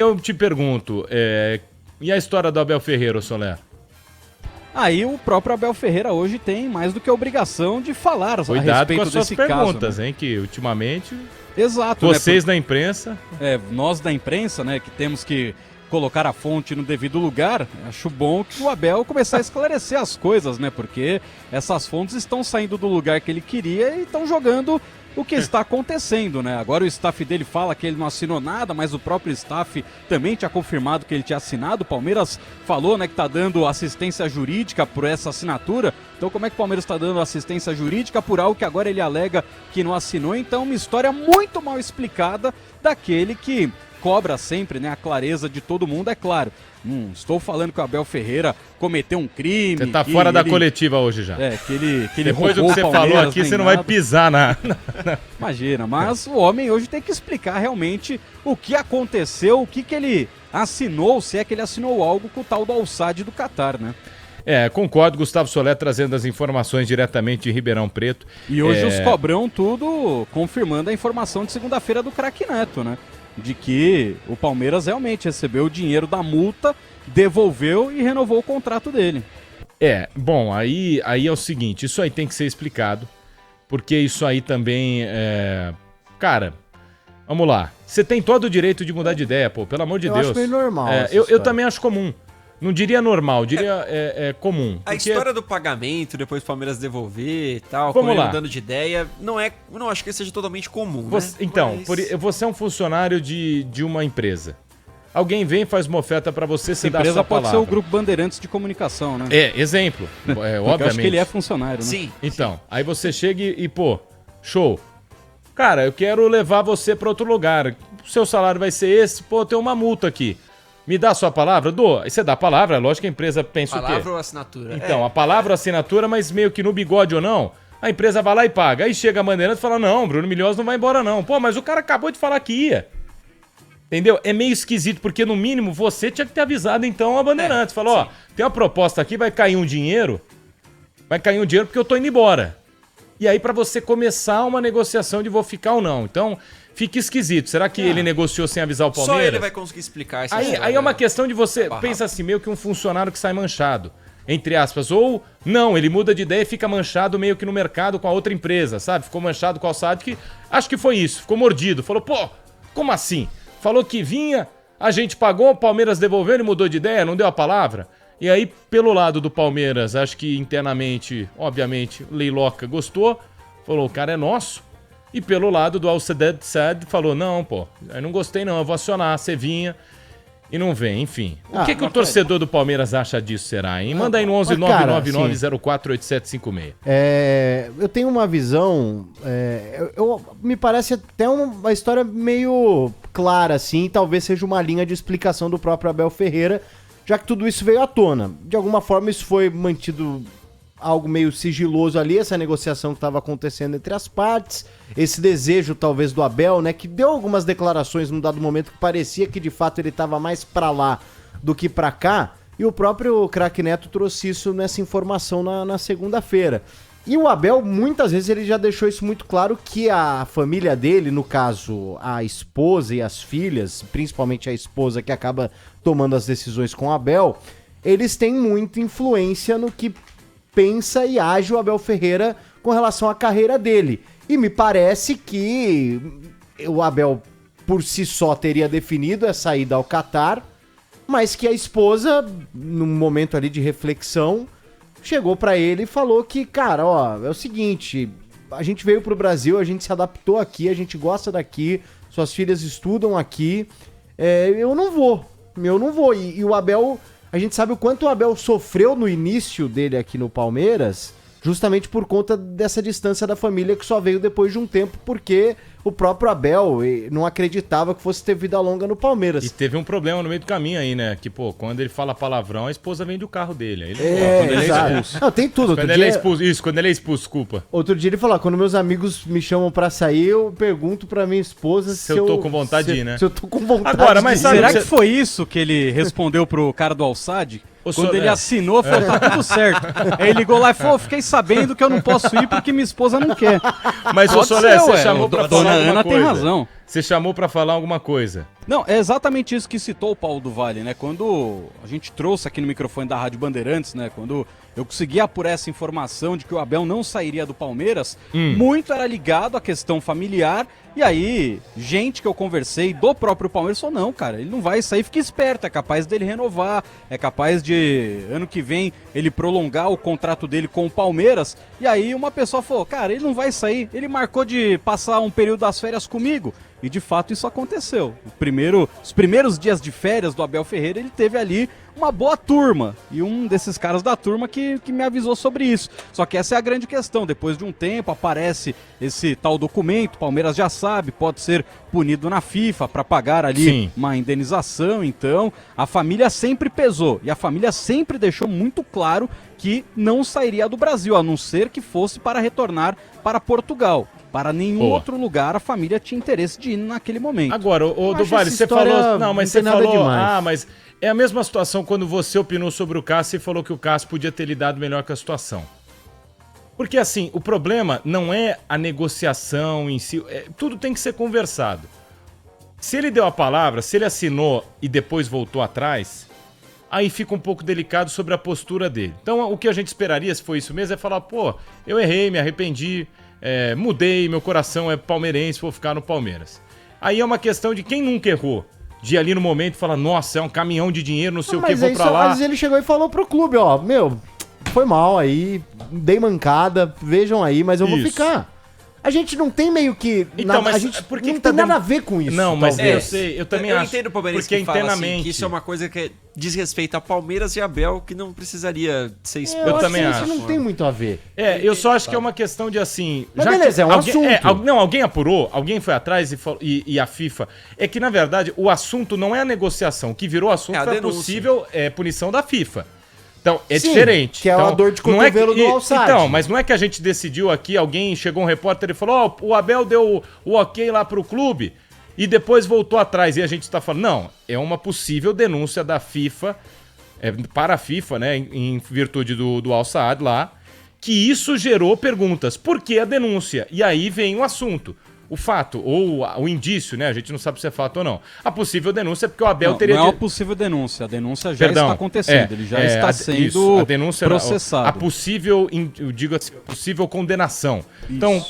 Eu te pergunto, e a história do Abel Ferreira, Soler? Aí o próprio Abel Ferreira hoje tem mais do que a obrigação de falar a respeito com as suas desse perguntas, caso, né? hein, que ultimamente Exato. vocês da imprensa... Nós da imprensa, né, que temos que colocar a fonte no devido lugar, acho bom que o Abel começar a esclarecer as coisas, né, porque essas fontes estão saindo do lugar que ele queria e estão jogando o que está acontecendo, né? Agora o staff dele fala que ele não assinou nada, mas o próprio staff também tinha confirmado que ele tinha assinado. O Palmeiras falou, né, que tá dando assistência jurídica por essa assinatura. Então como é que o Palmeiras está dando assistência jurídica por algo que agora ele alega que não assinou? Então uma história muito mal explicada daquele que cobra sempre, né, a clareza de todo mundo, é claro. Não estou falando que o Abel Ferreira cometeu um crime. Você tá fora da coletiva hoje já. Que ele Depois do roubou que você o Palmeiras, falou aqui, você não vai pisar na... Imagina, mas o homem hoje tem que explicar realmente o que aconteceu, o que ele assinou, se é que ele assinou algo com o tal do Al-Sadd do Catar, né? Concordo, Gustavo Soler trazendo as informações diretamente de Ribeirão Preto. E hoje os Cobrão tudo confirmando a informação de segunda-feira do Craque Neto, né? De que o Palmeiras realmente recebeu o dinheiro da multa, devolveu e renovou o contrato dele. Bom, aí é o seguinte, isso aí tem que ser explicado, porque isso aí também Cara, vamos lá, você tem todo o direito de mudar de ideia, pô, pelo amor de Deus. Eu acho meio normal. Eu também acho comum. Não diria normal, diria comum. A história do pagamento, depois o Palmeiras devolver e tal, Vamos lá. mudando de ideia, não acho que seja totalmente comum, você, né? Então, você é um funcionário de uma empresa. Alguém vem e faz uma oferta pra você, você dá a sua empresa pode palavra. ser o Grupo Bandeirantes de Comunicação, né? Exemplo. Obviamente. Eu acho que ele é funcionário, né? Sim. Então, aí você chega e pô, show. Cara, eu quero levar você pra outro lugar. O seu salário vai ser esse, pô, tem uma multa aqui. Me dá a sua palavra? Dou. Aí você dá a palavra, lógico que a empresa pensa o quê? Palavra ou assinatura? Então, a palavra ou assinatura, mas meio que no bigode ou não, a empresa vai lá e paga. Aí chega a Bandeirantes e fala, não, Bruno Milhosa não vai embora não. Pô, mas o cara acabou de falar que ia. Entendeu? É meio esquisito, porque no mínimo você tinha que ter avisado então a Bandeirantes. Falou, ó, tem uma proposta aqui, vai cair um dinheiro porque eu tô indo embora. E aí pra você começar uma negociação de vou ficar ou não. Então, fica esquisito. Será que ele negociou sem avisar o Palmeiras? Só ele vai conseguir explicar essa história. Aí é uma questão de você, pensa assim, meio que um funcionário que sai manchado, entre aspas. Ou, não, ele muda de ideia e fica manchado meio que no mercado com a outra empresa, sabe? Ficou manchado com o Al-Sadd, que acho que foi isso. Ficou mordido. Falou, pô, como assim? Falou que vinha, a gente pagou, o Palmeiras devolveu, ele mudou de ideia, não deu a palavra. E aí, pelo lado do Palmeiras, acho que internamente, obviamente, Leiloca gostou, falou, o cara é nosso. E pelo lado do Al-Sadd, falou, não, pô, eu não gostei não, eu vou acionar, você vinha e não vem, enfim. O que o torcedor do Palmeiras acha disso, será, hein? Manda aí no 11 999048756. Eu tenho uma visão, me parece até uma história meio clara, assim, talvez seja uma linha de explicação do próprio Abel Ferreira, já que tudo isso veio à tona. De alguma forma isso foi mantido algo meio sigiloso ali, essa negociação que estava acontecendo entre as partes, esse desejo talvez do Abel, né, que deu algumas declarações num dado momento que parecia que de fato ele estava mais pra lá do que pra cá, e o próprio Craque Neto trouxe isso nessa informação na segunda-feira. E o Abel, muitas vezes, ele já deixou isso muito claro, que a família dele, no caso, a esposa e as filhas, principalmente a esposa que acaba tomando as decisões com o Abel, eles têm muita influência no que pensa e age o Abel Ferreira com relação à carreira dele. E me parece que o Abel, por si só, teria definido essa ida ao Catar, mas que a esposa, num momento ali de reflexão, chegou pra ele e falou que, cara, ó, é o seguinte, a gente veio pro Brasil, a gente se adaptou aqui, a gente gosta daqui, suas filhas estudam aqui, eu não vou. E o Abel, a gente sabe o quanto o Abel sofreu no início dele aqui no Palmeiras, justamente por conta dessa distância da família que só veio depois de um tempo, porque o próprio Abel não acreditava que fosse ter vida longa no Palmeiras. E teve um problema no meio do caminho aí, né? Que, pô, quando ele fala palavrão, a esposa vende o carro dele. Aí ele quando ele é expulso. Não, tem tudo. Quando ele é expulso, isso, quando ele é expulso, desculpa. Outro dia ele falou, quando meus amigos me chamam pra sair, eu pergunto pra minha esposa se eu tô com vontade de ir, né? Se eu tô com vontade Agora, mas sabe, será que foi isso que ele respondeu pro cara do Al-Sadd? Quando ele assinou, falou, tá tudo certo. Aí ele ligou lá e falou, fiquei sabendo que eu não posso ir porque minha esposa não quer. Mas, ô Solé, você chamou pra falar Dona alguma Ana coisa. tem razão. Você chamou pra falar alguma coisa. Não, é exatamente isso que citou o Paulo do Vale, né? Quando a gente trouxe aqui no microfone da Rádio Bandeirantes, né? Quando eu consegui apurar essa informação de que o Abel não sairia do Palmeiras, muito era ligado à questão familiar. E aí, gente que eu conversei do próprio Palmeiras falou, não, cara, ele não vai sair, fica esperto, é capaz dele renovar, é capaz de, ano que vem, ele prolongar o contrato dele com o Palmeiras. E aí uma pessoa falou, cara, ele não vai sair, ele marcou de passar um período das férias comigo. E de fato isso aconteceu. Os primeiros dias de férias do Abel Ferreira, ele teve ali uma boa turma. E um desses caras da turma que me avisou sobre isso. Só que essa é a grande questão. Depois de um tempo aparece esse tal documento, o Palmeiras já sabe, pode ser punido na FIFA para pagar ali uma indenização. Então, a família sempre pesou. E a família sempre deixou muito claro que não sairia do Brasil, a não ser que fosse para retornar para Portugal. Para nenhum outro lugar a família tinha interesse de ir naquele momento. Agora, o do Vale, você falou... Não, mas você falou... Ah, mas é a mesma situação quando você opinou sobre o Cássio e falou que o Cássio podia ter lidado melhor com a situação. Porque, assim, o problema não é a negociação em si, tudo tem que ser conversado. Se ele deu a palavra, se ele assinou e depois voltou atrás, aí fica um pouco delicado sobre a postura dele. Então, o que a gente esperaria, se foi isso mesmo, é falar, pô, eu errei, me arrependi, mudei, meu coração é palmeirense, vou ficar no Palmeiras. Aí é uma questão de quem nunca errou. De ali no momento falar, nossa, é um caminhão de dinheiro, não sei o que, vou pra lá. Mas ele chegou e falou pro clube, ó, meu, foi mal aí, dei mancada, vejam aí, mas eu vou ficar. A gente não tem meio que... Então, mas a gente por que não tem nada a ver com isso. Não, mas talvez. eu sei, eu também acho. Eu entendo o palmeirense porque que fala internamente... assim, que isso é uma coisa que diz respeito a Palmeiras e Abel, que não precisaria ser exposto. Eu também acho. acho. Isso não tem muito a ver. Eu só acho que é uma questão de assim... Mas beleza, é um assunto. Alguém apurou, alguém foi atrás e a FIFA... É que, na verdade, o assunto não é a negociação. O que virou assunto foi a possível punição da FIFA. Então, diferente. Que é uma dor de cotovelo do Al-Sadd. Então, mas não é que a gente decidiu aqui, chegou um repórter e falou, o Abel deu o ok lá pro clube e depois voltou atrás. E a gente tá falando, não, é uma possível denúncia da FIFA, para a FIFA, né, em virtude do Al-Sadd lá, que isso gerou perguntas. Por que a denúncia? E aí vem o assunto. O fato, ou o indício, né? A gente não sabe se é fato ou não. A possível denúncia é porque o Abel teria... Não é uma possível denúncia, a denúncia já está acontecendo, ele já está sendo a denúncia, processado. A possível, eu digo assim, possível condenação. Isso. Então,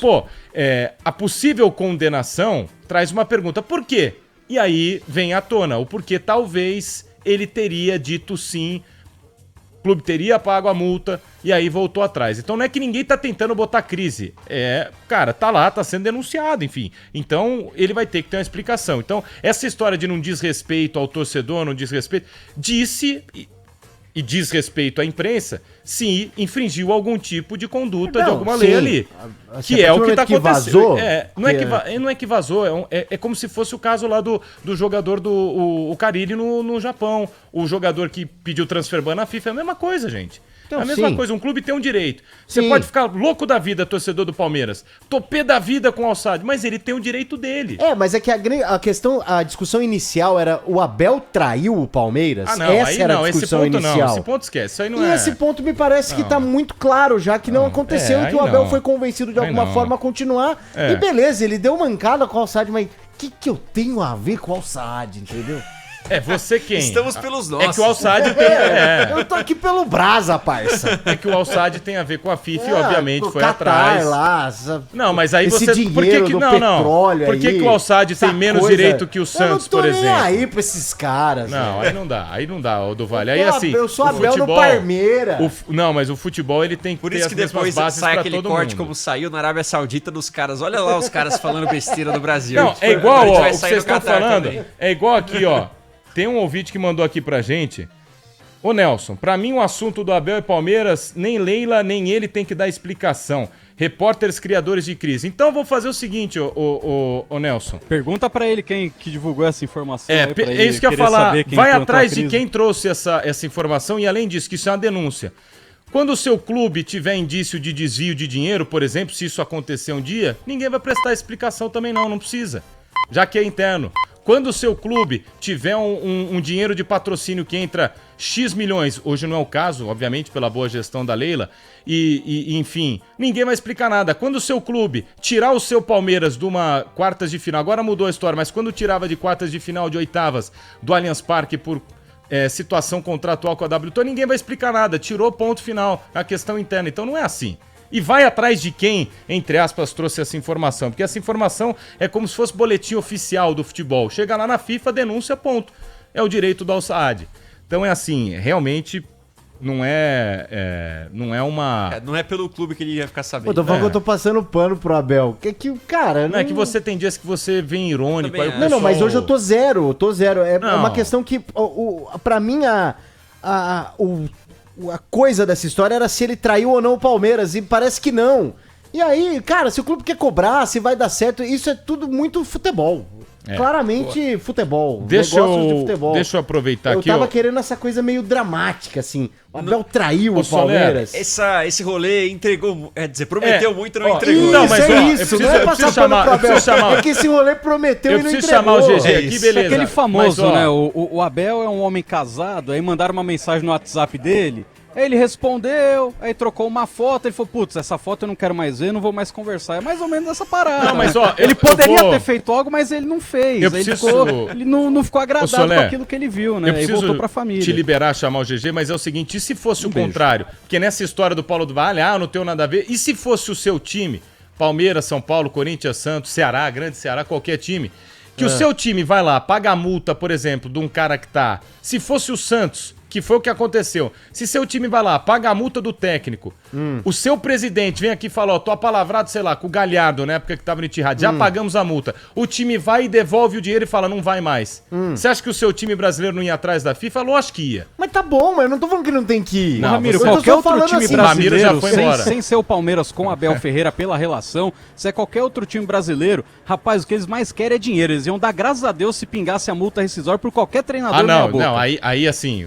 a possível condenação traz uma pergunta, por quê? E aí vem à tona o porquê talvez ele teria dito sim, o clube teria pago a multa e aí voltou atrás. Então não é que ninguém tá tentando botar crise. Cara, tá lá, tá sendo denunciado, enfim. Então ele vai ter que ter uma explicação. Então essa história de não diz respeito ao torcedor, não diz respeito, disse e diz respeito à imprensa se infringiu algum tipo de conduta de alguma lei ali. Que é o que tá acontecendo. Não é que vazou, é como se fosse o caso lá do jogador o Carille no Japão. O jogador que pediu transfer ban na FIFA é a mesma coisa, gente. Então, é a mesma coisa, um clube tem um direito. Você pode ficar louco da vida, torcedor do Palmeiras, topê da vida com o Al-Sadd, mas ele tem o direito dele. Mas é que a questão, a discussão inicial era o Abel traiu o Palmeiras? Ah, não, essa aí era não, a discussão esse ponto inicial. não, esse ponto esquece, isso aí não e esse ponto me parece que tá muito claro já que não aconteceu e que o Abel foi convencido de alguma forma a continuar. E beleza, ele deu mancada com o Al-Sadd, mas o que eu tenho a ver com o Al-Sadd, entendeu? Você quem? Estamos pelos nossos. É que o Al-Sadd tem... Eu tô aqui pelo Brasa, parça. É que o Al-Sadd tem a ver com a FIFA e obviamente foi Qatar atrás. Lá, não, mas aí esse você... dinheiro Por que do petróleo Por que o Al-Sadd tem menos direito que o Santos, por exemplo? Eu não tô nem aí pra esses caras. Não, aí não dá, ô do Vale. Aí assim... Eu sou Abel no Palmeiras. Não, mas o futebol ele tem que por ter isso as que mesmas depois bases sai pra aquele todo corte mundo. como saiu na Arábia Saudita dos caras. Olha lá os caras falando besteira do Brasil. Não, é igual, ó, o que vocês estão falando. Também. É igual aqui, ó. Tem um ouvinte que mandou aqui pra gente. Ô Nelson, pra mim o assunto do Abel e Palmeiras, nem Leila, nem ele tem que dar explicação. Repórteres criadores de crise. Então eu vou fazer o seguinte, ô Nelson. Pergunta pra ele quem que divulgou essa informação. É isso que eu ia falar. Vai atrás de quem trouxe essa informação e além disso, que isso é uma denúncia. Quando o seu clube tiver indício de desvio de dinheiro, por exemplo, se isso acontecer um dia, ninguém vai prestar explicação também não precisa. Já que é interno. Quando o seu clube tiver um dinheiro de patrocínio que entra X milhões, hoje não é o caso, obviamente, pela boa gestão da Leila, e enfim, ninguém vai explicar nada. Quando o seu clube tirar o seu Palmeiras de uma quartas de final, agora mudou a história, mas quando tirava de quartas de final, de oitavas, do Allianz Parque por situação contratual com a WTO, ninguém vai explicar nada, tirou ponto final, a questão interna, então não é assim. E vai atrás de quem, entre aspas, trouxe essa informação. Porque essa informação é como se fosse boletim oficial do futebol. Chega lá na FIFA, denúncia, ponto. É o direito do Al Saad. Então é assim, realmente não é uma... não é pelo clube que ele ia ficar sabendo. Pô, tô falando que eu tô passando pano pro Abel. Que o cara... Não é que você tem dias que você vem irônico. Aí o Não, mas pessoal- hoje eu tô zero. É Não. uma questão que, pra mim, a coisa dessa história era se ele traiu ou não o Palmeiras, e parece que não. E aí, cara, se o clube quer cobrar, se vai dar certo, isso é tudo muito futebol. Claramente futebol. Deixa negócios de futebol. eu aproveitar Eu aqui. tava querendo essa coisa meio dramática, assim. O Abel traiu o Soler, Palmeiras. Esse rolê entregou, prometeu muito e não ó, entregou. Não, mas, ó, eu isso, preciso- não é eu passar preciso pano chamar- pro eu Abel. preciso chamar- É que esse rolê prometeu Eu e não preciso entregou. chamar o GG aqui, isso. beleza. Aquele famoso, Mas, ó, né? O Abel é um homem casado, aí mandaram uma mensagem no WhatsApp dele, aí ele respondeu, aí trocou uma foto, ele falou, putz, essa foto eu não quero mais ver, não vou mais conversar. É mais ou menos essa parada. Não, mas, né? ó, ele eu poderia vou- ter feito algo, mas ele não fez. Eu Aí preciso- ele não ficou agradado Soler, com aquilo que ele viu, né? Eu E preciso voltou pra família. te liberar, chamar o GG, mas é o seguinte, e se fosse o beijo. contrário? Porque nessa história do Paulo do Vale, não tenho nada a ver. E se fosse o seu time, Palmeiras, São Paulo, Corinthians, Santos, Ceará, Grande Ceará, qualquer time, que o seu time vai lá, paga a multa, por exemplo, de um cara que tá... Se fosse o Santos, que foi o que aconteceu. Se seu time vai lá, paga a multa do técnico, o seu presidente vem aqui e fala, ó, tô apalavrado, sei lá, com o Galhardo, na época que tava no Etihad, já pagamos a multa. O time vai e devolve o dinheiro e fala, não vai mais. Você acha que o seu time brasileiro não ia atrás da FIFA? Lógico que ia. Mas tá bom, mas eu não tô falando que não tem que ir. Não, Ramiro, você- eu tô qualquer só outro falando time assim, o Ramiro já brasileiro, foi sem, embora. sem ser o Palmeiras com Abel Ferreira pela relação, se é qualquer outro time brasileiro, rapaz, o que eles mais querem é dinheiro. Eles iam dar graças a Deus se pingasse a multa rescisória por qualquer treinador meia boca. Não, aí assim...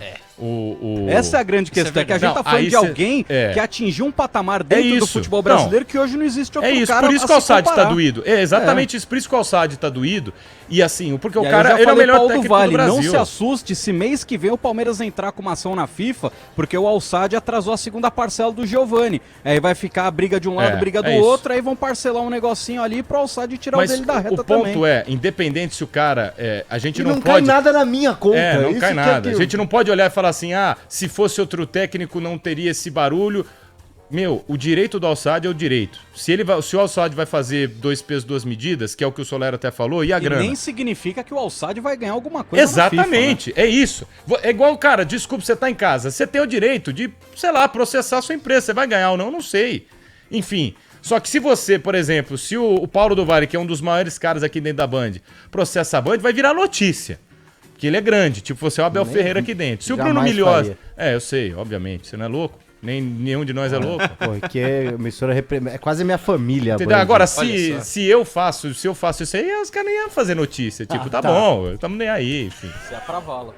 Essa é a grande questão, é que a gente Não, tá falando aí de cê- alguém é. que atingiu um patamar dentro do isso. futebol Não. brasileiro que hoje não existe outro É isso, cara por isso a que o se Alçade tá comparar. doído. É exatamente isso, por isso que o Alçade tá doído. E assim, porque o E aí cara, eu já ele é o falei melhor pro Aldo técnico Vale, do Brasil. não se assuste se mês que vem o Palmeiras entrar com uma ação na FIFA, porque o Alçade atrasou a segunda parcela do Giovani. Aí vai ficar a briga de um lado, briga do é isso. outro, aí vão parcelar um negocinho ali pro Alçade tirar Mas o dele da reta o ponto também. é, independente se o cara... a gente E não, não cai pode... nada na minha conta. não Isso cai que é nada. que A gente não pode olhar e falar assim, se fosse outro técnico não teria esse barulho. Meu, o direito do Alçade é o direito. Se o Alçade vai fazer 2 pesos, 2 medidas, que é o que o Solero até falou, e a E grana? nem significa que o Alçade vai ganhar alguma coisa Exatamente, na FIFA, né? é isso. É igual, cara, desculpa, você tá em casa, você tem o direito de, sei lá, processar a sua empresa, você vai ganhar ou não, não sei. Enfim, só que se você, por exemplo, se o Paulo do Vale, que é um dos maiores caras aqui dentro da Band, processa a Band, vai virar notícia. Que ele é grande, tipo, você é o Abel Ferreira aqui dentro. Se o Bruno jamais Milhosa... faria. Eu sei, obviamente, você não é louco? Nenhum de nós é louco. Pô, que é emissora é quase minha família. Entendeu? Band. Agora, Olha só. se eu faço isso aí, os caras nem iam fazer notícia. Tipo, tá tá. bom, tamo nem aí, enfim. Isso é pra vala.